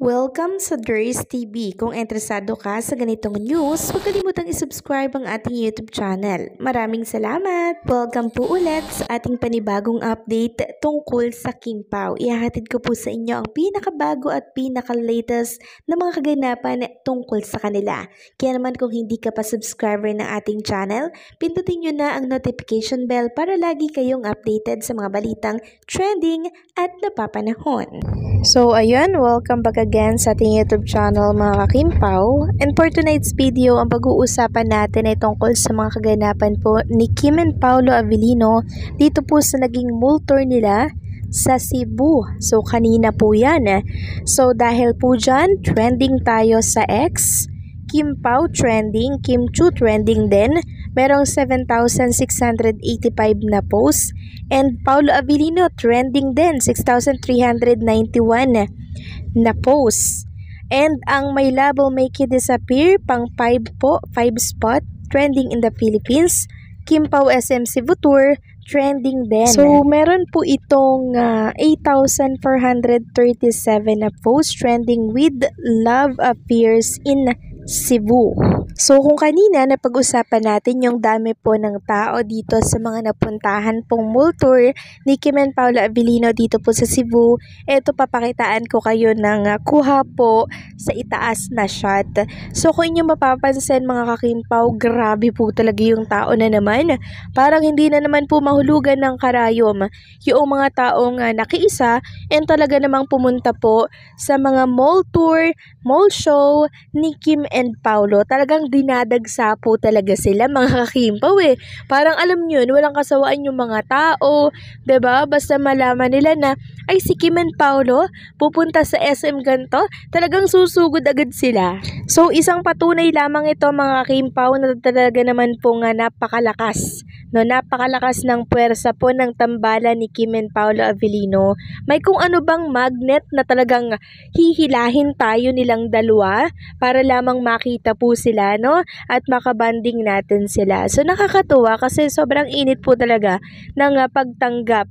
Welcome sa Durs TV. Kung interesado ka sa ganitong news, huwag kalimutang isubscribe ang ating YouTube channel. Maraming salamat! Welcome po ulit sa ating panibagong update tungkol sa Kim Pao. Ihahatid ko po sa inyo ang pinakabago at pinaka-latest na mga kaganapan tungkol sa kanila. Kaya naman kung hindi ka pa subscriber ng ating channel, pindutin nyo na ang notification bell para lagi kayong updated sa mga balitang trending at napapanahon. So ayun, welcome back again sa ating YouTube channel mga kakimpaw. And for tonight's video, ang pag-uusapan natin ay tungkol sa mga kaganapan po ni Kim and Paolo Avellino dito po sa naging mall tour nila sa Cebu. So kanina po yan. So dahil po dyan, trending tayo sa X. Kim Pao trending, Kim Chu trending din. Merong 7,685 na posts. And Paolo Avellino trending din, 6,391 na posts. And ang My Love Will Make You Disappear, pang 5 po, 5 spot, trending in the Philippines. Kim Pao SM Cebu Tour, trending din. So, meron po itong 8,437 na posts trending with love affairs in Cebu. So kung kanina napag-usapan natin yung dami po ng tao dito sa mga napuntahan pong mall tour ni Kim and Paolo Avellino dito po sa Cebu, eto papakitaan ko kayo ng kuha po sa itaas na shot. So kung inyong mapapansin mga kakimpaw, grabe po talaga yung tao na naman. Parang hindi na naman po mahulugan ng karayom yung mga taong nakiisa and talaga namang pumunta po sa mga mall tour, mall show ni Kim and Paolo. Talagang dinadagsa po talaga sila mga kakimpaw eh. Parang alam nyo, walang kasawaan yung mga tao, 'di ba? Basta malaman nila na ay si Kim and Paolo pupunta sa SM ganto, talagang susugod agad sila. So isang patunay lamang ito mga kakimpaw na talaga naman po nga napakalakas. No, napakalakas ng puwersa po ng tambalan ni Kim and Paolo Avellino. May kung ano bang magnet na talagang hihilahin tayo nilang dalawa para lamang makita po sila, no? At makabanding natin sila. So nakakatuwa kasi sobrang init po talaga ng pagtanggap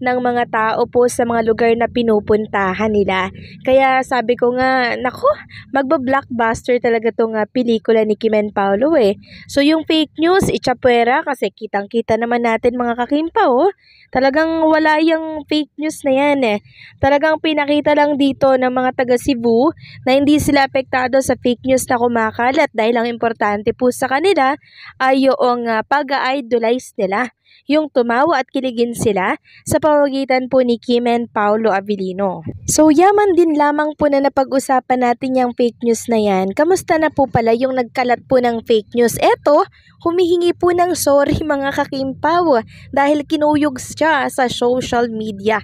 ng mga tao po sa mga lugar na pinupuntahan nila. Kaya sabi ko nga, nako, magba-blockbuster talaga tong pelikula ni Kim and Paolo eh. So yung fake news, itsapuera kasi kitang-kita naman natin mga kakimpaw, oh. Talagang wala yung fake news na yan eh. Talagang pinakita lang dito ng mga taga Cebu na hindi sila apektado sa fake news na kumakalat dahil ang importante po sa kanila ay yung pag-idolize nila. Yung tumawa at kiligin sila sa pamamagitan po ni Kim and Paolo Avellino. So yaman din lamang po na napag-usapan natin yung fake news na yan. Kamusta na po pala yung nagkalat po ng fake news? Eto, humihingi po ng sorry mga kakimpaw dahil kinuyog siya sa social media.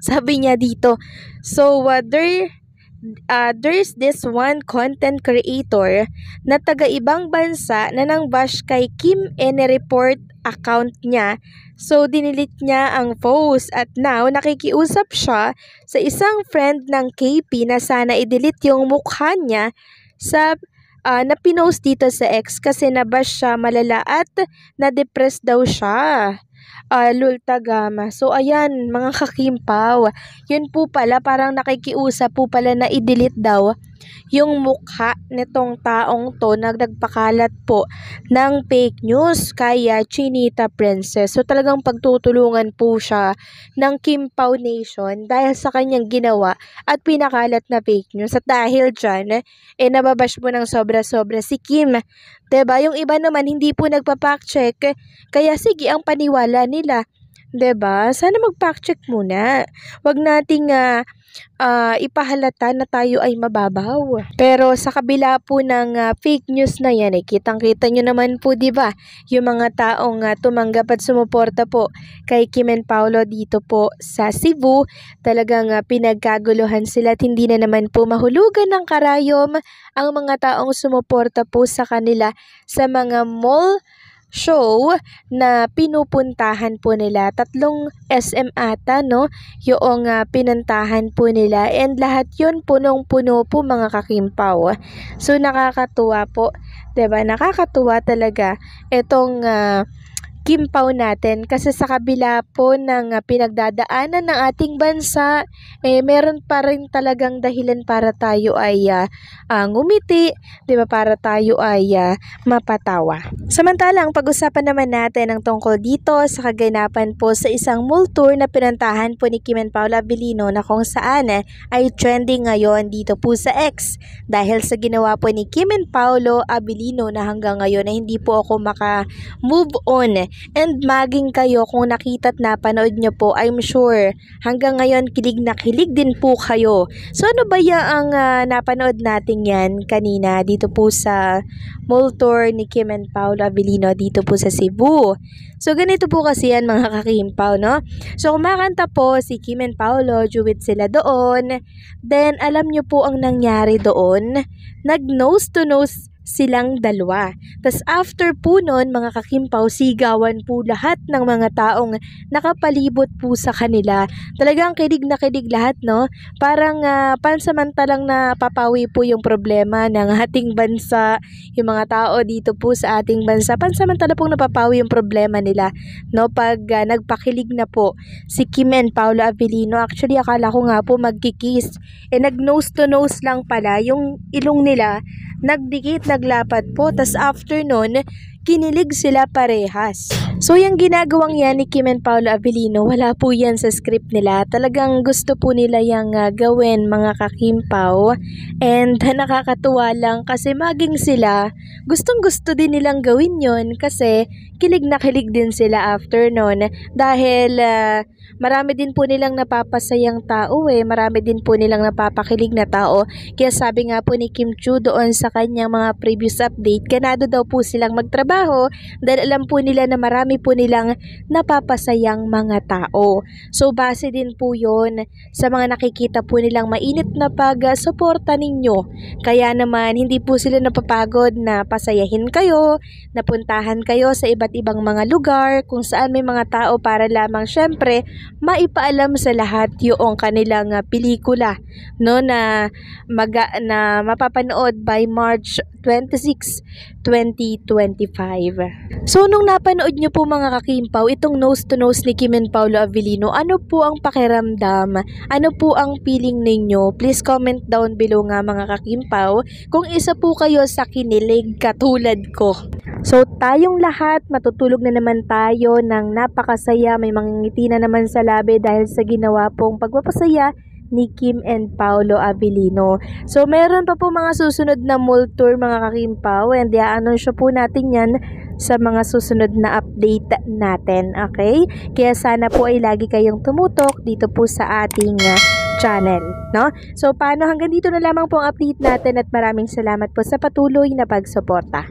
Sabi niya dito, so there's this one content creator na taga-ibang bansa na nang bash kay Kim report account niya. So, dinilit niya ang post at now nakikiusap siya sa isang friend ng KP na sana i-delete yung mukha niya sa na pinost dito sa X kasi nabash siya malala at na-depress daw siya. Lultagama. So, ayan, mga kakimpaw. Yun po pala, parang nakikiusap po pala na i-delete daw yung mukha nitong taong to na nagpakalat po ng fake news kaya Chinita Princess. So, talagang pagtutulungan po siya ng Kim Pao Nation dahil sa kanyang ginawa at pinakalat na fake news. At dahil dyan, nababash po ng sobra-sobra si Kim. Diba? Yung iba naman hindi po nagpa-fact check. Kaya sige ang paniwala nila. Diba? Sana mag-fact check muna. Huwag nating ipahalata na tayo ay mababaw. Pero sa kabila po ng fake news na yan, kitang-kita nyo naman po, diba? Yung mga taong tumanggap at sumuporta po kay Kim and Paolo dito po sa Cebu, talagang pinagkaguluhan sila at hindi na naman po mahulugan ng karayom ang mga taong sumuporta po sa kanila sa mga mall show na pinupuntahan po nila. 3 SM ata, no? Yung pinuntahan po nila. And lahat yun punong-puno po mga kakimpaw. So nakakatuwa po. 'Di ba? Nakakatuwa talaga itong Kim Pao natin kasi sa kabila po ng pinagdadaanan ng ating bansa, meron pa rin talagang dahilan para tayo ay ngumiti, 'di ba? Para tayo ay mapatawa. Samantalang pag-usapan naman natin ang tungkol dito sa kaganapan po sa isang mall tour na pinuntahan po ni Kim and Paolo Abilino na kung saan ay trending ngayon dito po sa X dahil sa ginawa po ni Kim and Paolo Abilino na hanggang ngayon ay hindi po ako maka-move on. And maging kayo kung nakita't napanood nyo po, I'm sure hanggang ngayon kilig na kilig din po kayo. So ano ba ang napanood natin yan kanina dito po sa mall tour ni Kim and Paolo Abilino dito po sa Cebu. So ganito po kasi yan mga kakimpaw, no? So kumakanta po si Kim and Paolo, duet sila doon. Then alam nyo po ang nangyari doon, nag nose to nose silang dalawa. Tas after po nun, mga kakimpaw, sigawan po lahat ng mga taong nakapalibot po sa kanila. Talagang kilig na kilig lahat, no? Parang pansamantalang napapawi po yung problema ng ating bansa. Yung mga tao dito po sa ating bansa, pansamantala pong napapawi yung problema nila, no? Pag nagpakilig na po si Kim and Paolo Abilino. Actually, akala ko nga po magkikiss. Nag nose to nose lang pala yung ilong nila. Nagdikit, naglapat po, tas after nun, kinilig sila parehas. So yung ginagawang yan ni Kim and Paolo Abilino, wala po yan sa script nila. Talagang gusto po nila yung gawin mga kakimpaw. And nakakatuwa lang kasi maging sila, gustong gusto din nilang gawin yon kasi kilig na kilig din sila after nun. Dahil marami din po nilang napapasayang tao marami din po nilang napapakilig na tao. Kaya sabi nga po ni Kim Chiu doon sa kanyang mga previous update, ganado daw po silang magtrabaho dahil alam po nila na marami po nilang napapasayang mga tao. So base din po yon sa mga nakikita po nilang mainit na pag-suporta ninyo. Kaya naman hindi po sila napapagod na pasayahin kayo, napuntahan kayo sa iba't ibang mga lugar kung saan may mga tao para lamang syempre maipaalam sa lahat yung kanilang pelikula, no, na mapapanood by March 26, 2025. So nung napanood nyo po mga kakimpaw itong nose to nose ni Kim and Paolo Abilino, ano po ang pakiramdam? Ano po ang feeling ninyo? Please comment down below nga mga kakimpaw kung isa po kayo sa kinilig katulad ko. So tayong lahat matutulog na naman tayo ng napakasaya, may mangingiti na naman sa labi dahil sa ginawa pong pagpapasaya ni Kim and Paolo Abilino. So meron pa po mga susunod na mall tour mga kakimpaw and i-anunsyo po natin yan sa mga susunod na update natin, okay? Kaya sana po ay lagi kayong tumutok dito po sa ating channel, no? So paano, hanggang dito na lamang po ang update natin at maraming salamat po sa patuloy na pagsuporta.